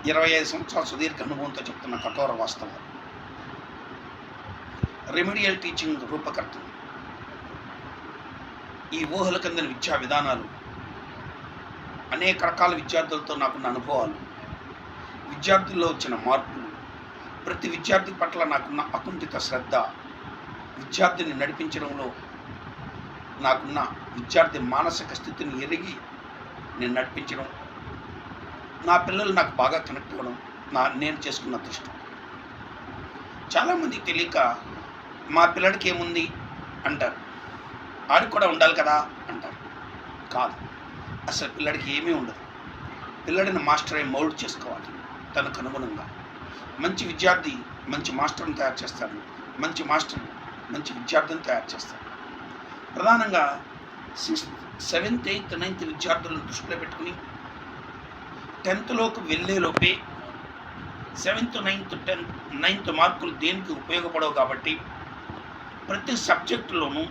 25 సంవత్సరాల సుదీర్ఘ అనుభవంతో చెప్తున్న కఠోర వాస్తవం. రెమిడియల్ టీచింగ్ రూపకర్తలు. ఈ ఊహల కిందని విద్యా విధానాలు, అనేక రకాల విద్యార్థులతో నాకున్న అనుభవాలు, విద్యార్థుల్లో వచ్చిన మార్పులు, ప్రతి విద్యార్థి పట్ల నాకున్న అకుంఠిత శ్రద్ధ, విద్యార్థిని నడిపించడంలో నాకున్న విద్యార్థి మానసిక స్థితిని ఎరిగి నేను నడిపించడం, నా పిల్లలు నాకు బాగా కనెక్ట్ అవ్వడం నేను చేసుకున్న అదృష్టం. చాలామందికి తెలియక మా పిల్లడికి ఏముంది అంటారు, ఆడికి కూడా ఉండాలి కదా అంటారు. కాదు, అసలు పిల్లడికి ఏమీ ఉండదు. పిల్లడిని మాస్టర్ అయి మౌల్డ్ చేసుకోవాలి. తనకు అనుగుణంగా మంచి విద్యార్థి మంచి మాస్టర్ని తయారు చేస్తాడు, మంచి మాస్టర్ మంచి విద్యార్థిని తయారు చేస్తాడు. ప్రధానంగా 6th, 7th, 8th, 9th విద్యార్థులను దృష్టిలో పెట్టుకుని 10thలోకి వెళ్ళేలోపే 7th, 9th, 10th, 9th మార్కులు దేనికి ఉపయోగపడవు కాబట్టి ప్రతి సబ్జెక్టులోనూ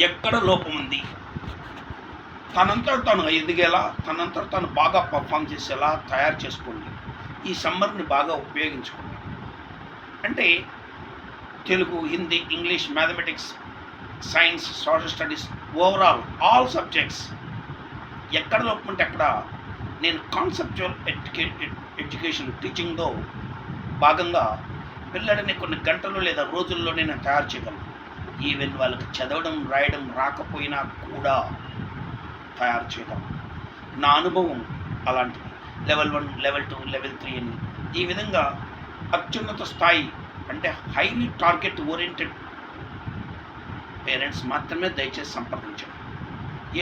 ఎక్కడ లోపం ఉంది, తనంతట తాను ఎదిగేలా, తనంతట తాను బాగా పర్ఫామ్ చేసేలా తయారు చేసుకోండి. ఈ సమ్మర్ని బాగా ఉపయోగించుకోండి. అంటే Telugu, Hindi, English, mathematics, science, social studies, overall all subjects ఎక్కడ లోపం ఉంటే అక్కడ నేను కాన్సెప్చువల్ ఎడ్యుకేషన్ టీచింగ్లో భాగంగా పిల్లడిని కొన్ని గంటలు లేదా రోజుల్లో నేను తయారు చేయగలను. ఈవెన్ వాళ్ళకి చదవడం రాయడం రాకపోయినా కూడా తయారు చేయగలను. నా అనుభవం అలాంటిది. లెవెల్ 1, లెవెల్ 2, లెవెల్ 3 అని ఈ విధంగా అత్యున్నత స్థాయి, అంటే హైలీ టార్గెట్ ఓరియంటెడ్ పేరెంట్స్ మాత్రమే దయచేసి సంప్రదించండి.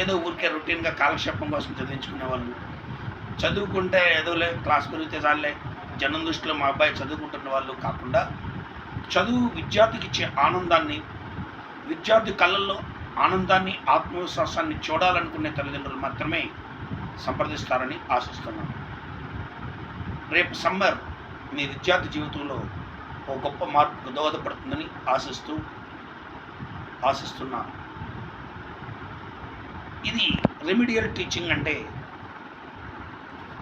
ఏదో ఊరికే రొటీన్గా కాలక్షేపం కోసం చదివించుకునే వాళ్ళు, చదువుకుంటే ఏదోలే క్లాస్ పెరిగితే చాలే జనం దృష్టిలో మా అబ్బాయి చదువుకుంటున్న వాళ్ళు కాకుండా, చదువు విద్యార్థికి ఇచ్చే ఆనందాన్ని, విద్యార్థి కళ్ళల్లో ఆనందాన్ని, ఆత్మవిశ్వాసాన్ని చూడాలనుకునే తల్లిదండ్రులు మాత్రమే సంప్రదిస్తారని ఆశిస్తున్నాను. రేపు సమ్మర్ మీ విద్యార్థి జీవితంలో ఓ గొప్ప మార్పుకు దోహదపడుతుందని ఆశిస్తున్నాను. ఇది రెమిడియల్ టీచింగ్ అంటే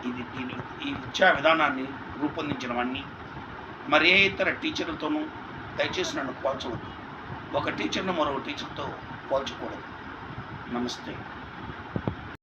ఈ విద్యా విధానాన్ని రూపొందించిన వాడిని మరే ఇతర టీచర్లతోనూ దయచేసి నన్ను పోల్చవద్దు. ఒక టీచర్ను మరో టీచర్తో పోల్చకూడదు. నమస్తే.